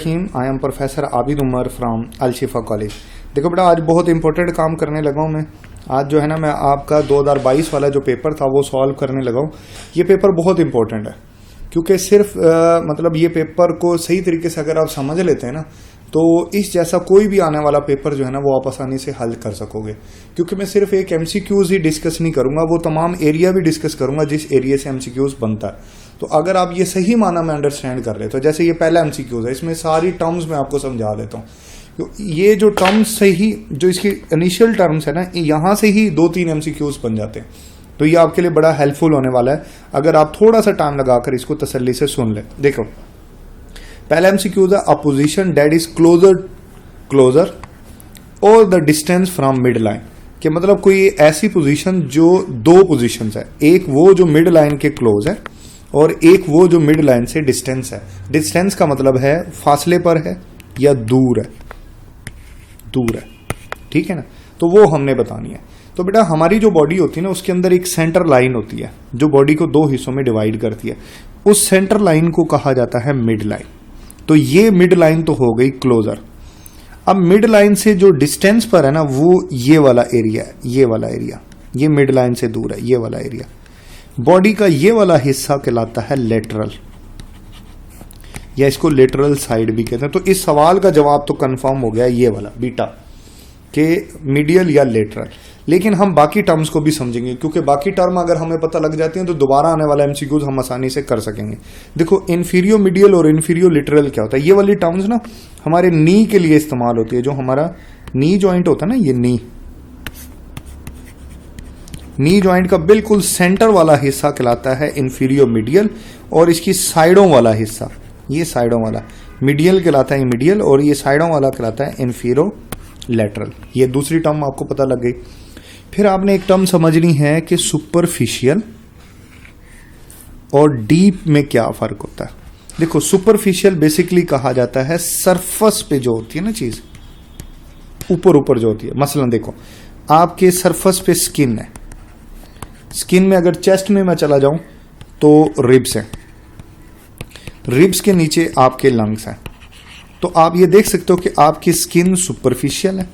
I am professor Abid Umar from Al Shifa college. देखो बेटा, आज बहुत इंपॉर्टेंट काम करने लगा हूँ मैं। आज जो है ना, मैं आपका 2022 वाला जो पेपर था वो सॉल्व करने लगा हूँ। ये पेपर बहुत इंपॉर्टेंट है क्योंकि सिर्फ मतलब ये पेपर को सही तरीके से अगर आप समझ लेते हैं ना, तो इस जैसा कोई भी आने वाला पेपर जो है ना वो आप आसानी से हल कर सकोगे। क्योंकि मैं सिर्फ एक एमसीक्यूज ही डिस्कस नहीं करूंगा, वो तमाम एरिया भी डिस्कस करूंगा जिस एरिया से एमसीक्यूज बनता है। तो अगर आप ये सही माना में अंडरस्टैंड कर ले, तो जैसे ये पहला एमसीक्यूज है, इसमें सारी टर्म्स मैं आपको समझा देता हूँ। ये जो टर्म्स से ही, जो इसकी इनिशियल टर्म्स है ना, यहाँ से ही 2-3 एमसीक्यूज बन जाते हैं। तो ये आपके लिए बड़ा हेल्पफुल होने वाला है अगर आप थोड़ा सा टाइम लगाकर इसको तसल्ली से सुन ले। देखो, पहला एमसीक्यूज है, a position that is closer और the distance from midline. कि मतलब कोई ऐसी पोजीशन जो दो पोजीशंस है, एक वो जो मिड लाइन के क्लोज है और एक वो जो मिड लाइन से डिस्टेंस है। डिस्टेंस का मतलब है फासले पर है या दूर है, दूर है, ठीक है ना। तो वो हमने बतानी है। तो बेटा, हमारी जो बॉडी होती है ना, उसके अंदर एक सेंटर लाइन होती है जो बॉडी को 2 हिस्सों में डिवाइड करती है। उस सेंटर लाइन को कहा जाता है मिड लाइन। तो ये मिड लाइन तो हो गई क्लोजर। अब मिड लाइन से जो डिस्टेंस पर है ना, वो ये वाला एरिया है, ये वाला एरिया, ये मिड लाइन से दूर है, ये वाला एरिया। बॉडी का ये वाला हिस्सा कहलाता है लेटरल, या इसको लेटरल साइड भी कहते हैं। तो इस सवाल का जवाब तो कंफर्म हो गया, ये वाला बीटा के मीडियल या लेटरल। लेकिन हम बाकी टर्म्स को भी समझेंगे, क्योंकि बाकी टर्म अगर हमें पता लग जाती हैं तो दोबारा आने वाला एमसीक्यूज हम आसानी से कर सकेंगे। देखो, इन्फीरियो मीडियल और इन्फीरियो लिटरल क्या होता है। ये वाली टर्म्स ना हमारे नी के लिए इस्तेमाल होती है। जो हमारा नी जॉइंट होता है ना, ये नी जॉइंट का बिल्कुल सेंटर वाला हिस्सा कहलाता है इन्फीरियो मीडियल, और इसकी साइडों वाला हिस्सा, ये साइडों वाला मीडियल कहलाता है मीडियल, और ये साइडों वाला कहलाता है इन्फीरो लेटरल। ये दूसरी टर्म आपको पता लग गई। फिर आपने एक टर्म समझनी है कि सुपरफिशियल और डीप में क्या फर्क होता है। देखो, सुपरफिशियल बेसिकली कहा जाता है सरफेस पे जो होती है ना चीज, ऊपर ऊपर जो होती है। मसलन देखो, आपके सरफेस पे स्किन है, स्किन में अगर चेस्ट में मैं चला जाऊं तो रिब्स है, रिब्स के नीचे आपके लंग्स हैं। तो आप ये देख सकते हो कि आपकी स्किन सुपरफिशियल है।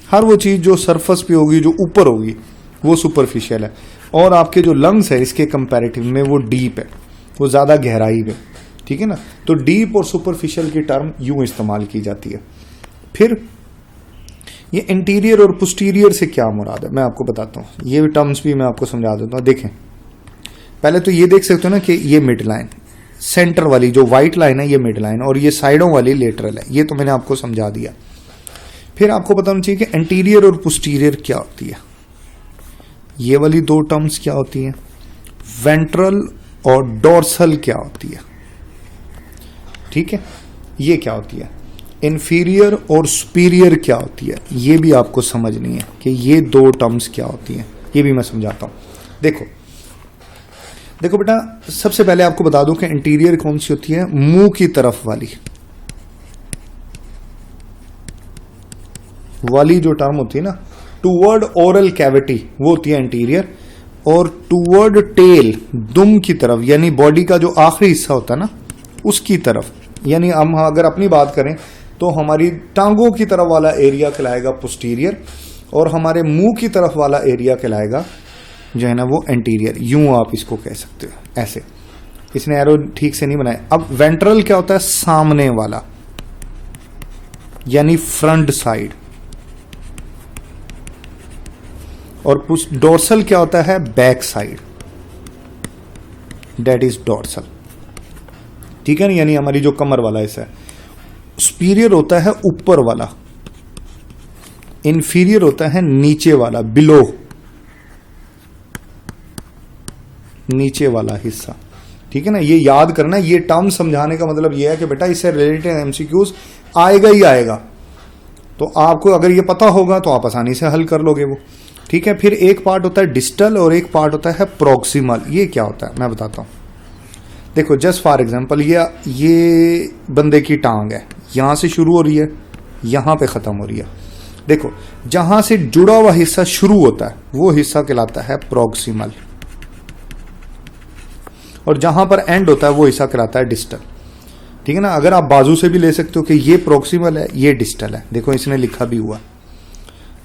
हर वो चीज जो सरफेस पे होगी, जो ऊपर होगी, वो सुपरफिशियल है। और आपके जो लंग्स है इसके कंपैरेटिव में वो डीप है, वो ज्यादा गहराई में, ठीक है ना। तो डीप और सुपरफिशियल की टर्म यूं इस्तेमाल की जाती है। फिर ये इंटीरियर और पोस्टीरियर से क्या मुराद है मैं आपको बताता हूं। ये टर्म्स भी मैं आपको समझा देता हूं। देखें, पहले तो ये देख सकते हो ना कि ये मिड लाइन, सेंटर वाली जो व्हाइट लाइन है ये मिड लाइन, और ये साइडों वाली लेटरल है। ये तो मैंने आपको समझा दिया। फिर आपको बताना चाहिए कि इंटीरियर और पोस्टीरियर क्या होती है। ये वाली 2 टर्म्स क्या होती हैं, वेंट्रल और डोर्सल क्या होती है, ठीक है। ये क्या होती है, इंफीरियर और सुपीरियर क्या होती है, ये भी आपको समझनी है कि ये 2 टर्म्स क्या होती हैं। ये भी मैं समझाता हूं। देखो बेटा, सबसे पहले आपको बता दूं कि इंटीरियर कौन सी होती है, मुंह की तरफ वाली जो टर्म होती है ना, टूवर्ड ओरल कैविटी, वो होती है इंटीरियर। और टूवर्ड टेल, दुम की तरफ, यानी बॉडी का जो आखिरी हिस्सा होता है ना उसकी तरफ, यानी हम अगर अपनी बात करें तो हमारी टांगों की तरफ वाला एरिया कहलाएगा पोस्टीरियर, और हमारे मुंह की तरफ वाला एरिया कहलाएगा जो है ना वो एंटीरियर। यूं आप इसको कह सकते हो, ऐसे। इसने एरो ठीक से नहीं बनाया। अब वेंट्रल क्या होता है, सामने वाला, यानी फ्रंट साइड। और डोर्सल क्या होता है, back side, that is dorsal, ठीक है ना, यानी हमारी जो कमर वाला हिस्सा है। सुपीरियर होता है ऊपर वाला, इंफीरियर होता है नीचे वाला, बिलो, नीचे वाला हिस्सा, ठीक है ना। ये याद करना, ये टर्म समझाने का मतलब ये है कि बेटा इससे रिलेटेड एमसीक्यूज आएगा ही आएगा। तो आपको अगर ये पता होगा तो आप आसानी से हल कर लोगे वो, ठीक है। फिर एक पार्ट होता है डिस्टल और एक पार्ट होता है प्रोक्सिमल। ये क्या होता है मैं बताता हूं। देखो, जस्ट फॉर एग्जांपल, ये बंदे की टांग है, यहां से शुरू हो रही है, यहां पे खत्म हो रही है। देखो, जहां से जुड़ा हुआ हिस्सा शुरू होता है वो हिस्सा कहलाता है प्रोक्सिमल, और जहां पर एंड होता है वो हिस्सा कहलाता है डिस्टल। ठीक है ना। अगर आप बाजू से भी ले सकते हो कि ये प्रोक्सिमल है, ये डिस्टल है। देखो इसने लिखा भी हुआ,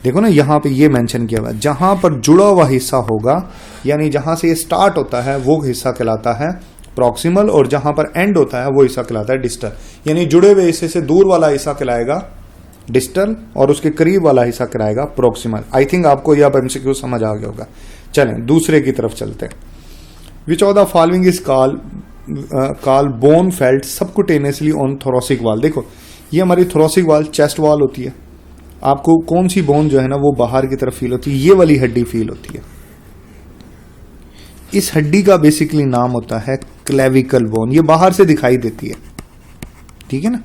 देखो ना यहाँ पे ये मेंशन किया हुआ है। जहां पर जुड़ा हुआ हिस्सा होगा, यानी जहां से ये स्टार्ट होता है वो हिस्सा कहलाता है प्रॉक्सिमल, और जहां पर एंड होता है वो हिस्सा कहलाता है डिस्टल। यानी जुड़े हुए हिस्से से दूर वाला हिस्सा कहलाएगा डिस्टल और उसके करीब वाला हिस्सा कहलाएगा प्रॉक्सिमल। आई थिंक आपको यह एमसीक्यू समझ आ गया होगा। चलें दूसरे की तरफ चलते हैं। Which of the following is called bone felt subcutaneously on thoracic wall. देखो ये हमारी थोरेसिक वॉल, चेस्ट वॉल होती है। आपको कौन सी बोन जो है ना वो बाहर की तरफ फील होती है? ये वाली हड्डी फील होती है। इस हड्डी का बेसिकली नाम होता है क्लेविकल बोन। ये बाहर से दिखाई देती है, ठीक है ना।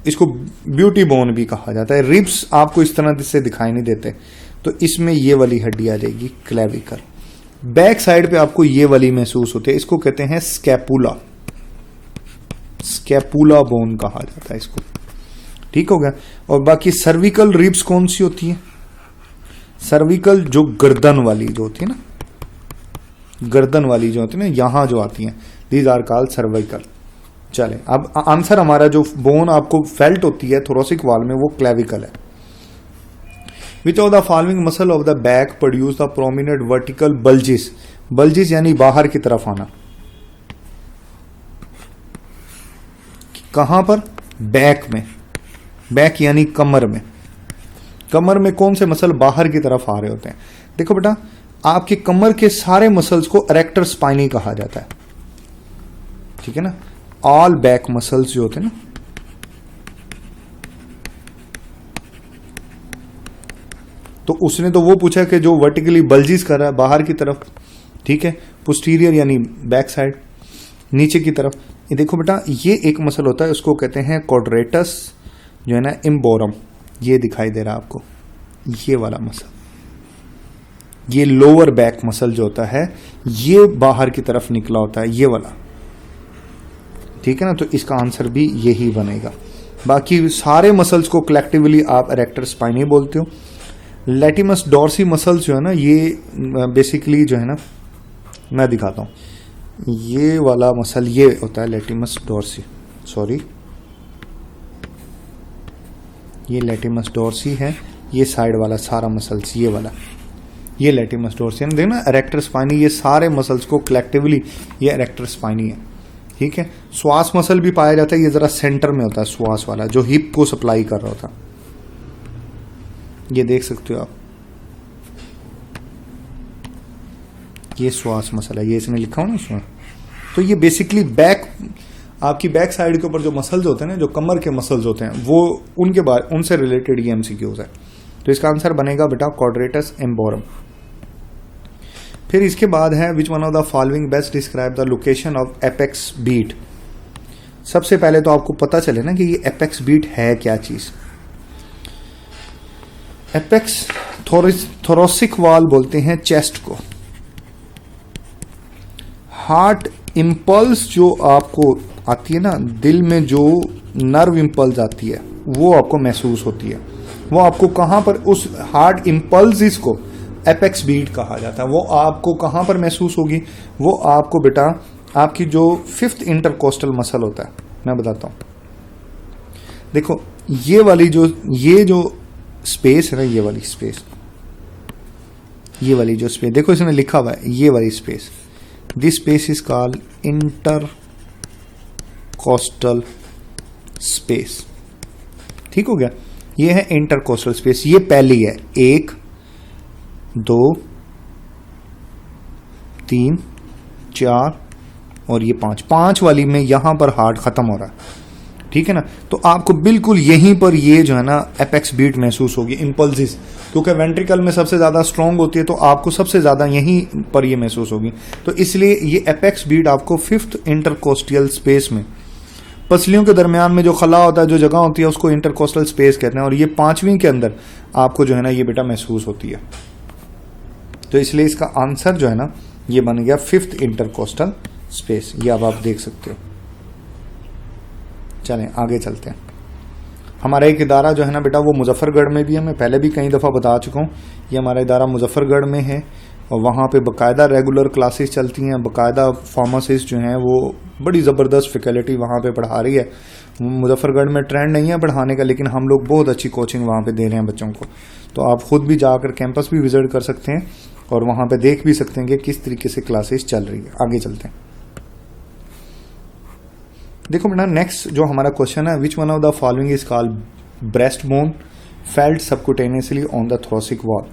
इसको ब्यूटी बोन भी कहा जाता है। रिब्स आपको इस तरह से दिखाई नहीं देते, तो इसमें ये वाली हड्डी आ जाएगी क्लेविकल। बैक साइड पे आपको ये वाली महसूस होती है, इसको कहते हैं स्कैपुला। स्कैपुला बोन कहा जाता है इसको, ठीक हो गया। और बाकी सर्विकल रिब्स कौन सी होती है? सर्विकल जो गर्दन वाली जो होती है ना, गर्दन वाली जो होती है ना, यहां जो आती हैं, दीज आर कॉल्ड सर्विकल। चले अब आंसर हमारा, जो बोन आपको फेल्ट होती है थोरेसिक वॉल में, वो क्लेविकल है। Which of the following muscle of the back produce the prominent vertical bulges. Bulges यानी बाहर की तरफ आना। कहां पर? बैक में। बैक यानी कमर में। कमर में कौन से मसल बाहर की तरफ आ रहे होते हैं? देखो बेटा, आपकी कमर के सारे मसल्स को एरेक्टर स्पाइनी कहा जाता है, ठीक है ना। ऑल बैक मसल्स जो होते हैं ना, तो उसने तो वो पूछा कि जो वर्टिकली बल्जिस कर रहा है बाहर की तरफ, ठीक है। पोस्टीरियर यानी बैक साइड, नीचे की तरफ। ये देखो बेटा, ये एक मसल होता है, उसको कहते हैं क्वाड्रेटस जो है ना इम्बोरम। ये दिखाई दे रहा है आपको, ये वाला मसल, ये लोअर बैक मसल जो होता है, ये बाहर की तरफ निकला होता है, ये वाला, ठीक है ना। तो इसका आंसर भी यही बनेगा। बाकी सारे मसल्स को कलेक्टिवली आप एरेक्टर स्पाइनी बोलते हो। लैटिमस डॉर्सी मसल्स जो है ना, ये बेसिकली जो है ना, मैं दिखाता हूं। ये वाला मसल ये होता है लैटिमस डॉर्सी, सॉरी, ये लैटिमस डॉर्सी है। ये साइड वाला सारा मसल्स, ये वाला, ये लैटिमस डॉर्सी है। देखना एरेक्टर स्पाइनी, ये सारे मसल्स को कलेक्टिवली ये एरेक्टर स्पाइनी है, ठीक है। श्वास मसल भी पाया जाता है, ये जरा सेंटर में होता है श्वास वाला, जो हिप को सप्लाई कर रहा होता है। ये देख सकते हो आप, ये श्वास मसल है, ये इसने लिखा हो ना इसमें। तो ये बेसिकली बैक, आपकी बैक साइड के ऊपर जो मसल्स होते हैं ना, जो कमर के मसल्स होते हैं, वो उनके बाद उनसे रिलेटेड ये एमसीक्यूज है। तो इसका आंसर बनेगा बेटा क्वाड्रेटस इम्बोरम। फिर इसके बाद है which one of the following best describe the location of apex beat. सबसे पहले तो आपको पता चले ना कि ये एपेक्स बीट है क्या चीज। एपेक्स थोरेसिक वॉल बोलते हैं चेस्ट को। हार्ट इंपल्स जो आपको आती है ना, दिल में जो नर्व इंपल्स आती है, वो आपको महसूस होती है। वो आपको कहां पर, उस हार्ट इंपल्स को एपेक्स बीट कहा जाता है। वो आपको कहां पर महसूस होगी? वो आपको बेटा आपकी जो 5th इंटरकोस्टल मसल होता है, मैं बताता हूं। देखो ये वाली जो स्पेस है ना, ये वाली स्पेस, ये वाली जो स्पेस देखो इसमें लिखा हुआ है, ये वाली space, this space is called intercostal space, ठीक हो गया। ये है इंटरकोस्टल स्पेस, ये पहली है, 1 2 3 4 और ये 5 वाली में यहां पर हार्ट खत्म हो रहा है, ठीक है ना। तो आपको बिल्कुल यहीं पर ये जो है ना एपेक्स बीट महसूस होगी, इंपल्सिस, क्योंकि वेंट्रिकल में सबसे ज्यादा स्ट्रांग होती है, तो आपको सबसे ज्यादा यहीं पर ये महसूस होगी। तो इसलिए ये एपेक्स बीट आपको 5th इंटरकोस्टियल स्पेस में, पसलियों के दरमियान में जो खला होता है, जो जगह होती है, उसको इंटरकोस्टल स्पेस कहते हैं। और ये 5वीं के अंदर आपको जो है ना ये बेटा महसूस होती है। तो इसलिए इसका आंसर जो है ना ये बन गया 5th इंटरकोस्टल स्पेस। ये अब आप देख सकते हो। चलें आगे चलते हैं। हमारा एक इदारा जो है ना बेटा वो मुजफ्फरगढ़ में भी है, मैं पहले भी कई दफ़ा बता चुका हूँ। ये हमारा इदारा मुजफ्फरगढ़ में है और वहाँ पे बाकायदा रेगुलर क्लासेस चलती हैं, बाकायदा फार्मासिस्ट जो हैं वो बड़ी ज़बरदस्त फैकल्टी वहाँ पे पढ़ा रही है। मुजफ्फरगढ़ में ट्रेंड नहीं है पढ़ाने का, लेकिन हम लोग बहुत अच्छी कोचिंग वहाँ पे दे रहे हैं बच्चों को। तो आप खुद भी जाकर कैंपस भी विजिट कर सकते हैं और वहाँ पे देख भी सकते हैं कि किस तरीके से क्लासेस चल रही है। आगे चलते हैं। देखो बेटा, नेक्स्ट जो हमारा क्वेश्चन है, which one of the following is called breast bone felt subcutaneously on the thoracic wall.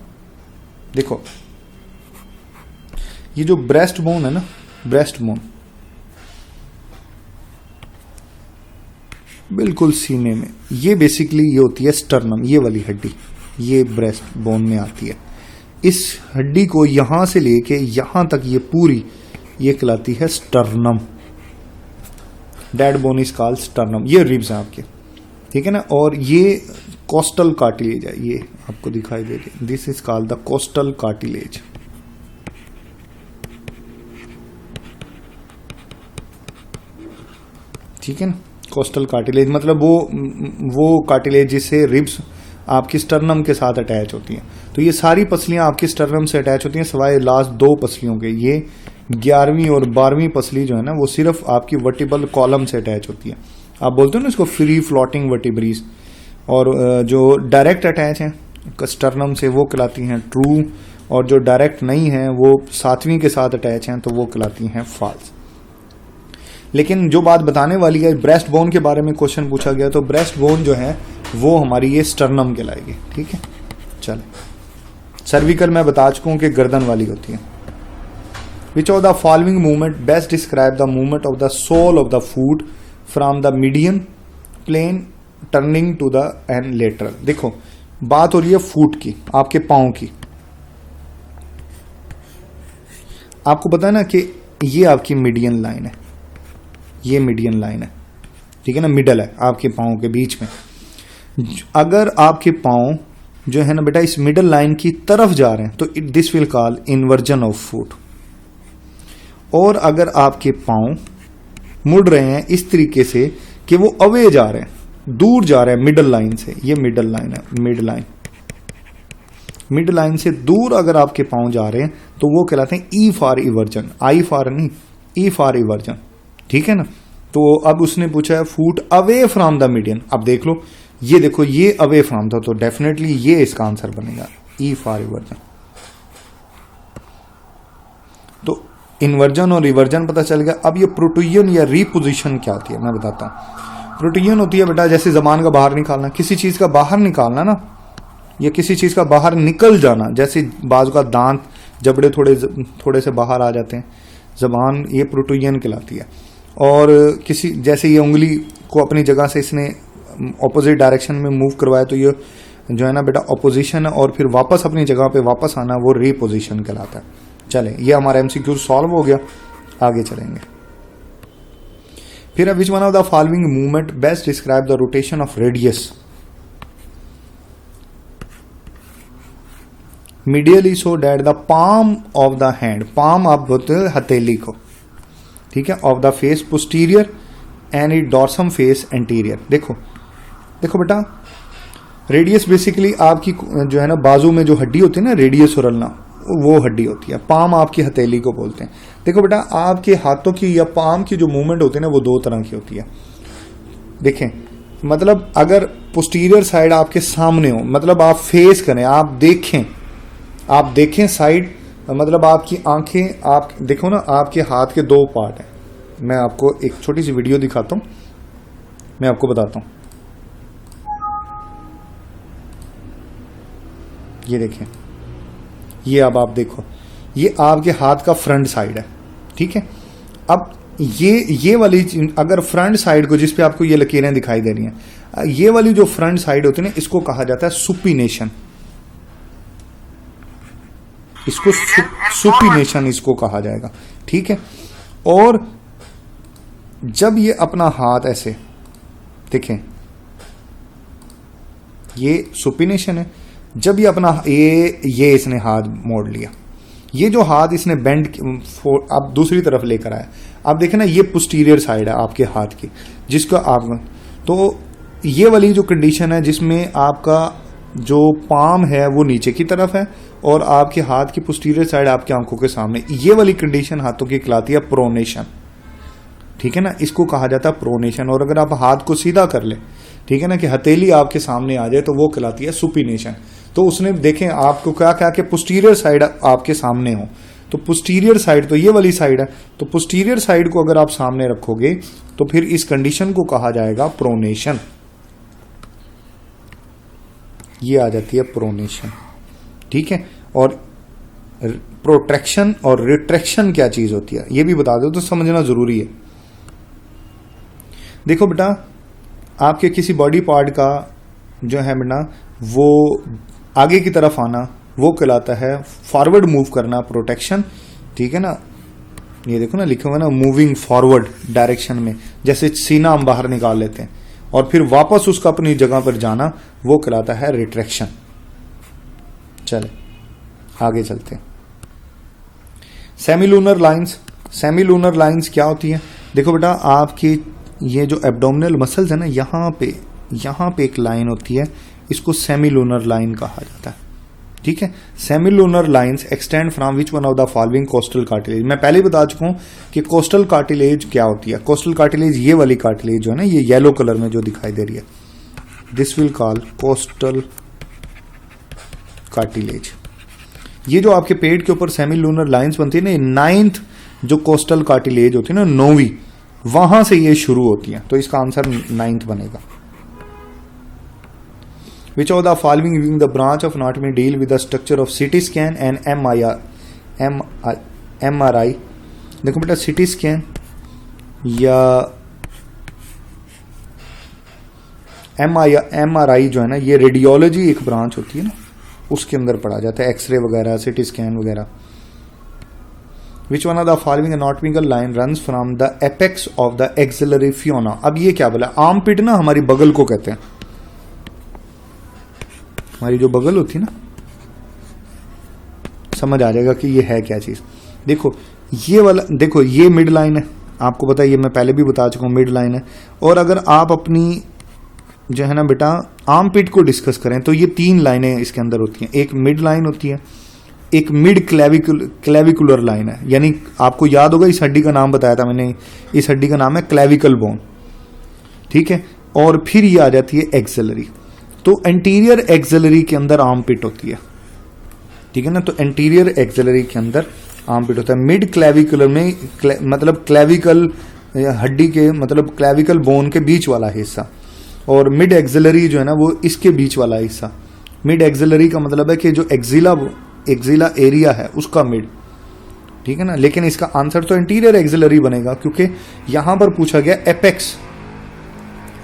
देखो ये जो ब्रेस्ट बोन है ना, ब्रेस्ट बोन बिल्कुल सीने में, ये बेसिकली ये होती है स्टर्नम, ये वाली हड्डी, ये ब्रेस्ट बोन में आती है। इस हड्डी को यहां से लेके यहां तक ये पूरी ये कहलाती है sternum. Dead bone is called sternum. ये रिब्स हैं आपके, ठीक है ना। और ये कोस्टल कार्टिलेज है, ये आपको दिखाई दे रही है, this is called the costal cartilage. ठीक है ना, कोस्टल कार्टिलेज मतलब वो कार्टिलेज जिससे रिब्स आपकी स्टर्नम के साथ अटैच होती हैं। तो ये सारी पसलियां आपकी स्टर्नम से अटैच होती हैं सिवाय लास्ट 2 पसलियों के। ये 11वीं और 12वीं पसली जो है ना वो सिर्फ आपकी वर्टिबल कॉलम से अटैच होती है। आप बोलते हो ना इसको फ्री फ्लोटिंग वर्टिब्रीज। और जो डायरेक्ट अटैच हैं स्टर्नम से वो कहलाती हैं ट्रू, और जो डायरेक्ट नहीं है वो 7वीं के साथ अटैच हैं तो वो कहलाती हैं फॉल्स। लेकिन जो बात बताने वाली है, ब्रेस्ट बोन के बारे में क्वेश्चन पूछा गया, तो ब्रेस्ट बोन जो है वो हमारी ये स्टर्नम कहलाएगी। ठीक है, चल सर्विकल मैं बता चुका हूं कि गर्दन वाली होती है। Which of the following movement best describe the movement of the sole of the foot from the median plane turning to the and lateral. देखो बात हो रही है फूट की, आपके पांव की। आपको पता है ना कि ये आपकी मीडियन लाइन है, ये मीडियन लाइन है, ठीक है ना, मिडल है आपके पाँव के बीच में। अगर आपके पाँव जो है ना बेटा इस मिडल लाइन की तरफ जा रहे हैं तो this will call inversion of foot. और अगर आपके पाँव मुड़ रहे हैं इस तरीके से कि वो अवे जा रहे हैं, दूर जा रहे हैं मिडल लाइन से, ये मिडल लाइन है, मिड लाइन से दूर अगर आपके पाँव जा रहे हैं तो वो कहलाते हैं E for eversion, I for नहीं, ई फॉर इवर्जन। ठीक है ना। तो अब उसने पूछा है फूट अवे फ्रॉम द मीडियन। अब देख लो, ये देखो ये अवे फ्रॉम था, तो डेफिनेटली ये इसका आंसर बनेगा, ई फॉर इवर्जन। तो इन्वर्जन और रिवर्जन पता चल गया। अब ये प्रोट्रूजन या रीपोजिशन क्या होती है मैं बताता हूं। प्रोट्रूजन होती है बेटा जैसे जबान का बाहर निकालना, किसी चीज का बाहर निकालना ना, या किसी चीज का बाहर निकल जाना। जैसे बाजू का दांत जबड़े थोड़े से बाहर आ जाते हैं, जबान ये प्रोट्रूजन कहलाती है। और किसी जैसे ये उंगली को अपनी जगह से इसने ऑपोजिट डायरेक्शन में मूव करवाया तो ये जो है ना बेटा ऑपोजिशन है, और फिर वापस अपनी जगह पे वापस आना वो रीपोजिशन कहलाता है। चलें, ये हमारा एमसीक्यू सॉल्व हो गया, आगे चलेंगे। फिर विच one of the following movement best describe the rotation of radius medially so that the palm of the hand, palm आप बोलते हैं हथेली को, ठीक है, of the face posterior and it dorsum face anterior. देखो बेटा, रेडियस बेसिकली आपकी जो है ना बाजू में जो हड्डी होती है ना, रेडियस और अल्ना, वो हड्डी होती है। पाम आपकी हथेली को बोलते हैं। देखो बेटा, आपके हाथों की या पाम की जो मूवमेंट होती है ना वो 2 तरह की होती है। देखें, मतलब अगर पोस्टीरियर साइड आपके सामने हो, मतलब आप फेस करें, आप देखें साइड, मतलब आपकी आंखें, आप देखो ना, आपके हाथ के 2 पार्ट हैं। मैं आपको एक छोटी सी वीडियो दिखाता हूं, मैं आपको बताता हूं। ये देखें, ये अब आप देखो, ये आपके हाथ का फ्रंट साइड है, ठीक है। अब ये वाली अगर फ्रंट साइड को, जिस पे आपको ये लकीरें दिखाई दे रही हैं, ये वाली जो फ्रंट साइड होती है ना, इसको कहा जाता है सुपिनेशन। इसको सुपिनेशन इसको कहा जाएगा, ठीक है। और जब ये अपना हाथ ऐसे देखें, ये सुपिनेशन है। जब ये अपना ये इसने हाथ मोड़ लिया, ये जो हाथ इसने बेंड अब दूसरी तरफ लेकर आया, आप देखें ना, ये पोस्टीरियर साइड है आपके हाथ की, जिसका आप, तो ये वाली जो कंडीशन है जिसमें आपका जो पाम है वो नीचे की तरफ है और आपके हाथ की पोस्टीरियर साइड आपकी आंखों के सामने, ये वाली कंडीशन हाथों की कहलाती है प्रोनेशन, ठीक है ना, इसको कहा जाता है प्रोनेशन। और अगर आप हाथ को सीधा कर ले, ठीक है ना, कि हथेली आपके सामने आ जाए, तो वो कहलाती है सुपिनेशन। तो उसने देखें आपको क्या क्या कि पोस्टीरियर साइड आपके सामने हो, तो पोस्टीरियर साइड तो ये वाली साइड है, तो पोस्टीरियर साइड को अगर आप सामने रखोगे तो फिर इस कंडीशन को कहा जाएगा प्रोनेशन। ये आ जाती है प्रोनेशन, ठीक है। और प्रोट्रैक्शन और रिट्रैक्शन क्या चीज होती है ये भी बता दो, तो समझना जरूरी है। देखो बेटा, आपके किसी बॉडी पार्ट का जो है बेटा वो आगे की तरफ आना, वो कहलाता है फॉरवर्ड मूव करना, प्रोटेक्शन, ठीक है ना। ये देखो ना लिखा हुआ ना, मूविंग फॉरवर्ड डायरेक्शन में, जैसे सीना हम बाहर निकाल लेते हैं और फिर वापस उसका अपनी जगह पर जाना, वो कहलाता है रिट्रैक्शन। चले आगे चलते हैं। सेमीलूनर लाइंस, सेमीलूनर लाइंस क्या होती है? देखो बेटा, आपकी ये जो एब्डोमिनल मसल्स है ना, यहाँ पे एक लाइन होती है, इसको सेमीलूनर लाइन कहा जाता है, ठीक है। Semilunar lines extend from which one of the following costal cartilage. मैं पहले ही बता चुका हूं कि कोस्टल कार्टिलेज क्या होती है। कोस्टल कार्टिलेज ये वाली कार्टिलेज जो है ना, ये येलो कलर में जो दिखाई दे रही है, this will call costal cartilage. ये जो आपके पेट के ऊपर सेमीलूनर लाइंस बनती है ना, 9th जो कोस्टल कार्टिलेज होती है ना, 9वीं, वहां से ये शुरू होती है, तो इसका आंसर 9th बनेगा। Which of the following being the branch of anatomy deal with the structure of CT scan and MRI? देखो बेटा, CT scan या MRI जो है ना, ये रेडियोलॉजी एक ब्रांच होती है ना, उसके अंदर पढ़ा जाता है, एक्सरे वगैरह, CT scan वगैरह। Which one of the following anatomical line runs from the apex of the axillary fiona? अब ये क्या बोला, आर्म पिट ना हमारी बगल को कहते हैं, हमारी जो बगल होती है ना, समझ आ जाएगा कि ये है क्या चीज। देखो ये वाला, देखो ये मिड लाइन है, आपको पता है, ये मैं पहले भी बता चुका हूं, मिड लाइन है। और अगर आप अपनी जो है ना बेटा आर्म पिट को डिस्कस करें, तो ये 3 लाइनें इसके अंदर होती हैं। एक मिड लाइन होती है, एक मिड क्लेविकुलर लाइन है, यानी आपको याद होगा इस हड्डी का नाम बताया था मैंने, इस हड्डी का नाम है क्लेविकल बोन, ठीक है। और फिर ये आ जाती है एक्सिलरी, तो एंटीरियर एक्सिलरी के अंदर आर्म पिट होती है, ठीक है ना। तो एंटीरियर एक्सिलरी के अंदर आर्म पिट होता है। मिड क्लेविकुलर में मतलब क्लेविकल हड्डी के, मतलब क्लेविकल बोन के बीच वाला हिस्सा, और मिड एक्सिलरी जो है ना वो इसके बीच वाला हिस्सा। मिड एक्सिलरी का मतलब है कि जो एक्सिला एरिया है उसका मिड, ठीक है ना। लेकिन इसका आंसर तो एंटीरियर एक्सिलरी बनेगा, क्योंकि यहां पर पूछा गया एपेक्स,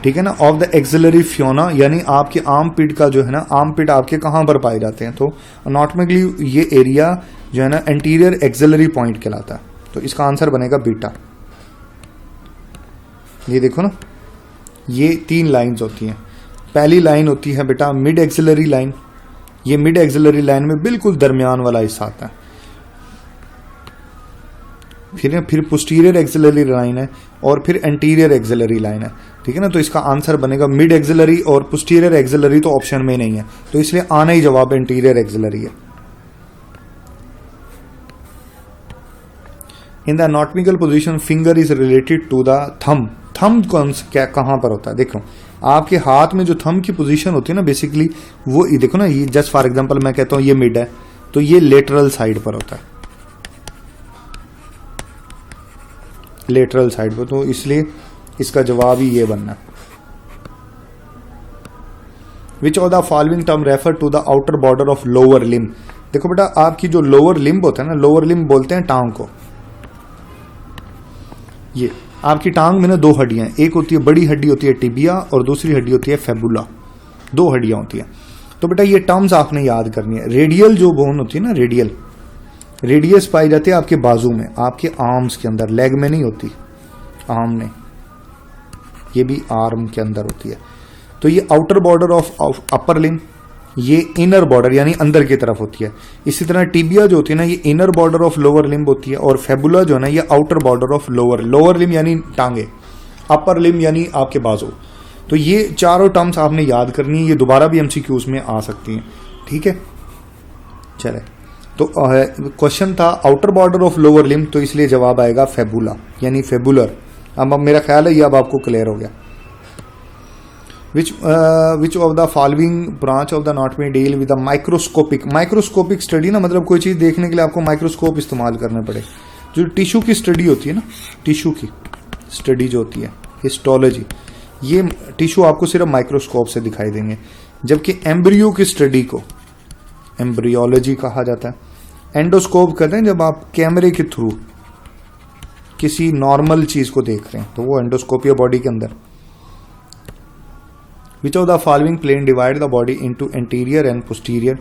ठीक है ना, ऑफ द एक्सिलरी फियोना, यानी आपके आर्म पिट का जो है ना, आर्म पिट आपके कहां पर पाए जाते हैं, तो अनाटॉमिकली ये एरिया जो है ना एंटीरियर एक्सिलरी पॉइंट कहलाता है, तो इसका आंसर बनेगा बीटा। ये देखो ना, ये 3 लाइंस होती हैं। पहली लाइन होती है बेटा मिड एक्सिलरी लाइन, ये मिड एक्सिलरी लाइन में बिल्कुल दरमियान वाला हिस्सा आता है। फिर पोस्टीरियर एक्सिलरी लाइन है, और फिर एंटीरियर एक्सिलरी लाइन है, ठीक है ना। तो इसका आंसर बनेगा मिड एक्सिलरी, और पोस्टीरियर एक्सिलरी तो ऑप्शन में नहीं है, तो इसलिए आना ही जवाब एंटीरियर एक्सिलरी है। In the anatomical position finger is related to the thumb. Thumb क्या कहां पर होता है? देखो आपके हाथ में जो थंब की पोजीशन होती है ना, बेसिकली वो देखो ना, ये जस्ट फॉर एग्जांपल मैं कहता हूं ये मिड है, तो ये लेटरल साइड पर होता है, लेटरल साइड पर, तो इसलिए इसका जवाब ही ये बनना। Which of the following term refer to the outer border of lower limb? देखो बेटा, आपकी जो लोअर लिम्ब होता है ना, लोअर लिम्ब बोलते हैं टांग को। ये आपकी टांग में ना 2 हड्डियां, एक होती है बड़ी हड्डी होती है टिबिया, और दूसरी हड्डी होती है फेबुला, 2 हड्डियां होती है। तो बेटा ये टर्म्स आपने याद करनी है। रेडियल जो बोन होती है ना, रेडियस पाई जाती है आपके बाजू में, आपके आर्म्स के अंदर, लेग में नहीं होती, आर्म में, ये भी आर्म के अंदर होती है। तो ये outer border of upper limb, ये इनर बॉर्डर यानी अंदर की तरफ होती है। इसी तरह टिबिया जो होती है ना, ये inner border of lower limb होती है, और फेबुला जो है ना, ये outer border of lower limb यानी टांगे, अपर लिम्ब यानी आपके बाजू। तो ये चारों टर्म्स आपने याद करनी है, ये दोबारा भी एमसीक्यूज में आ सकती हैं, ठीक है। चले, तो क्वेश्चन था outer border of lower limb, तो इसलिए जवाब आएगा फेबुला यानी फेबुलर। अब मेरा ख्याल है ये अब आपको क्लियर हो गया। विच of the following branch of the anatomy deal with the microscopic study ना, मतलब कोई चीज़ देखने के लिए आपको माइक्रोस्कोप इस्तेमाल करना पड़े। जो टिश्यू की स्टडी होती है ना, टिश्यू की स्टडी जो होती है हिस्टोलॉजी, ये टिश्यू आपको सिर्फ माइक्रोस्कोप से दिखाई देंगे, जबकि एम्ब्रियो की स्टडी को एम्ब्रियोलॉजी कहा जाता है। एंडोस्कोप कहते हैं जब आप कैमरे के थ्रू किसी नॉर्मल चीज को देख रहे हैं, तो वो एंडोस्कोप है बॉडी के अंदर। Which of the following plane divide the body into anterior and posterior.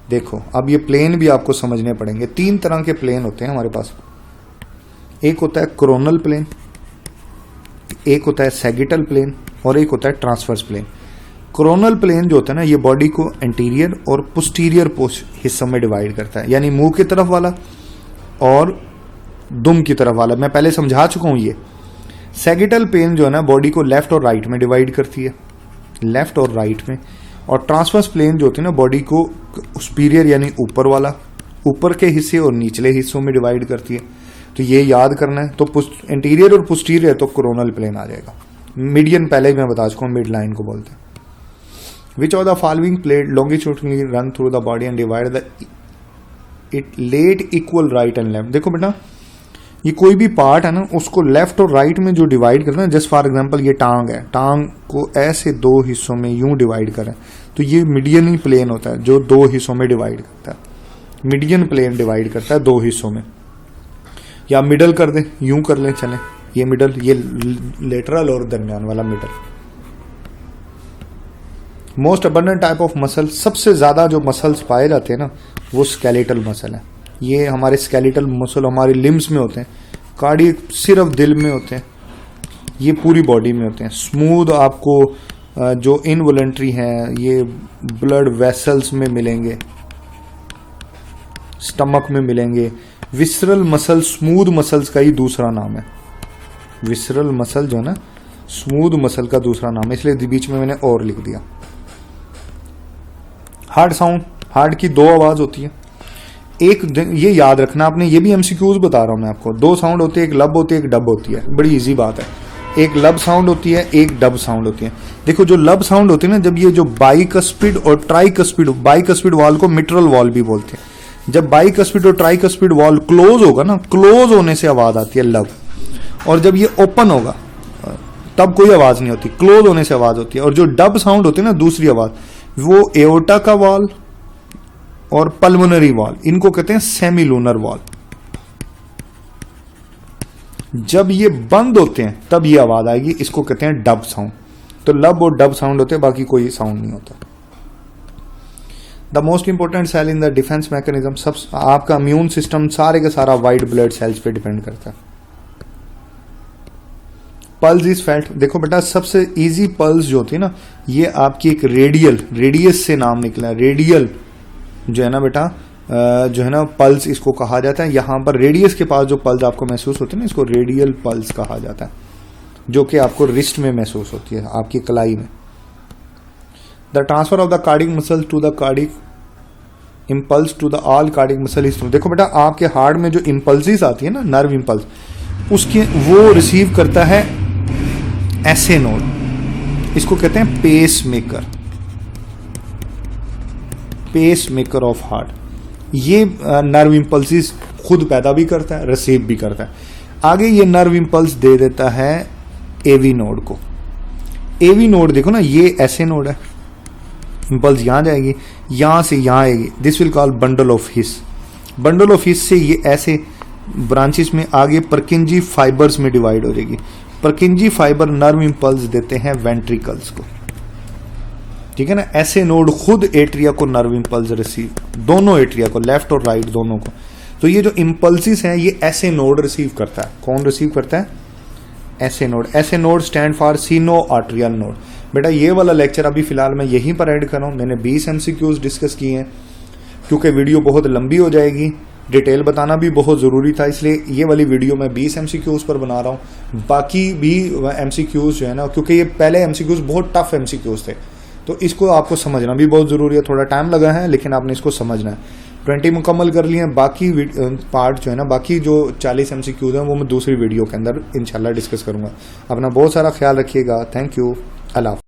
देखो अब ये प्लेन भी आपको समझने पड़ेंगे। 3 तरह के प्लेन होते हैं हमारे पास। एक होता है कोरोनल प्लेन, एक होता है सैगिटल प्लेन और एक होता है ट्रांसवर्स प्लेन। कोरोनल प्लेन जो होता है ना, ये बॉडी को एंटीरियर और पोस्टीरियर हिस्सों में डिवाइड करता है, यानी मुंह की तरफ वाला और दुम की तरफ वाला। मैं पहले समझा चुका हूं ये। सैगिटल प्लेन जो है ना, बॉडी को लेफ्ट और राइट में डिवाइड करती है, लेफ्ट और राइट में। और ट्रांसवर्स प्लेन जो होती है ना, बॉडी को सुपीरियर यानी ऊपर वाला, ऊपर के हिस्से और निचले हिस्सों में डिवाइड करती है। तो ये याद करना है। तो एंटीरियर और पोस्टीरियर तो कोरोनल प्लेन आ जाएगा। मीडियन पहले मैं बता चुका हूँ, मिड लाइन को बोलते हैं। Which of the following plate longitudinally run through the body and divide the it let equal right and left. देखो बेटा, ये कोई भी पार्ट है ना, उसको लेफ्ट और राइट में जो डिवाइड करना है, जस्ट फॉर एग्जांपल ये टांग है, टांग को ऐसे 2 हिस्सों में यूं डिवाइड करें, तो ये मीडियन ही प्लेन होता है जो 2 हिस्सों में डिवाइड करता है। मीडियन प्लेन डिवाइड करता है 2 हिस्सों में। या मिडल कर दें, यूं कर लें, चलें, ये मिडल, ये लेटरल और दरमियान वाला middle. Most abundant type of muscle, सबसे ज्यादा जो मसल्स पाए जाते हैं ना, वो स्केलेटल मसल है। ये हमारे स्केलेटल मसल हमारे लिम्स में होते हैं, कार्डियक सिर्फ दिल में होते हैं, ये पूरी बॉडी में होते हैं। स्मूथ आपको जो इनवॉलंटरी हैं ये ब्लड वेसल्स में मिलेंगे, स्टमक में मिलेंगे। विसरल मसल स्मूथ मसल्स का ही दूसरा नाम है। विसरल मसल जो है ना, स्मूथ मसल का दूसरा नाम है, इसलिए बीच में मैंने और लिख दिया। हार्ड साउंड, हार्ड की 2 आवाज होती है। एक ये याद रखना आपने, ये भी एमसीक्यूज बता रहा हूं मैं आपको। 2 साउंड होती है, एक लब होती है, एक डब होती है। बड़ी इजी बात है। एक लब साउंड होती है, एक डब साउंड होती है। देखो जो लब साउंड होती है ना, जब ये जो बाइकस्पिड और ट्राइकस्पिड, बाइकस्पिड वॉल को मिट्रल वॉल भी बोलते हैं। जब बाइकस्पिड और ट्राइकस्पिड वॉल क्लोज होगा ना, क्लोज होने से आवाज आती है लब, और जब ये ओपन होगा तब कोई आवाज नहीं होती, क्लोज होने से आवाज होती है। और जो डब साउंड होती है ना, दूसरी आवाज, वो एओर्टा का वॉल और पल्मोनरी वॉल, इनको कहते हैं सेमिलूनर वॉल। जब ये बंद होते हैं तब ये आवाज आएगी, इसको कहते हैं डब साउंड। तो लब और डब साउंड होते हैं, बाकी कोई साउंड नहीं होता। The most important cell in the defence mechanism, सब आपका इम्यून सिस्टम सारे का सारा व्हाइट ब्लड सेल्स पे डिपेंड करता है। Pulse is felt. देखो बेटा, सबसे इजी पल्स जो होती है ना, ये आपकी एक रेडियस से नाम निकला है। रेडियल जो है ना बेटा, जो है ना पल्स इसको कहा जाता है। यहां पर रेडियस के पास जो पल्स आपको महसूस होती है ना, इसको रेडियल पल्स कहा जाता है, जो कि आपको रिस्ट में महसूस होती है, आपकी कलाई में। The transfer of the cardiac muscle to the cardiac impulse to the all cardiac muscle is. देखो बेटा, आपके हार्ट में जो इम्पल्सिस आती है ना, नर्व इम्पल्स, उसके वो रिसीव करता है एसए नोड, इसको कहते हैं pacemaker, pacemaker of heart. ये नर्व इम्पल्सिस खुद पैदा भी करता है, रिसीव भी करता है। आगे ये नर्व इम्पल्स दे देता है एवी नोड को। एवी नोड देखो ना, ये एसए नोड है, इम्पल्स यहां जाएगी, यहां से यहां आएगी, this will call bundle of his. Bundle of his से ये ऐसे ब्रांचेस में आगे परकिंजी फाइबर्स में डिवाइड हो जाएगी। परकिंजी फाइबर नर्व इम्पल्स देते हैं वेंट्रिकल्स को, ठीक है ना। ऐसे नोड खुद एट्रिया को नर्व इम्पल्स रिसीव, दोनों एट्रिया को, लेफ्ट और राइट दोनों को। तो ये जो इम्पल्सिस हैं, ये ऐसे नोड रिसीव करता है। कौन रिसीव करता है? ऐसे नोड। ऐसे node stand for Sino arterial node. बेटा ये वाला लेक्चर अभी फिलहाल मैं यहीं पर ऐड कर रहा हूं। मैंने 20 एमसीक्यूज डिस्कस किए हैं, क्योंकि वीडियो बहुत लंबी हो जाएगी, डिटेल बताना भी बहुत ज़रूरी था, इसलिए ये वाली वीडियो मैं 20 एमसीक्यूज पर बना रहा हूँ। बाकी भी एमसीक्यूज जो है ना, क्योंकि ये पहले एमसीक्यूज बहुत टफ एमसीक्यूज थे, तो इसको आपको समझना भी बहुत ज़रूरी है। थोड़ा टाइम लगा है, लेकिन आपने इसको समझना है। 20 मुकम्मल कर लिए हैं, बाकी पार्ट जो है ना, बाकी जो 40 MCQs हैं वो मैं दूसरी वीडियो के अंदर इंशाल्लाह डिस्कस करूँगा। अपना बहुत सारा ख्याल रखिएगा। Thank you. अल्लाह।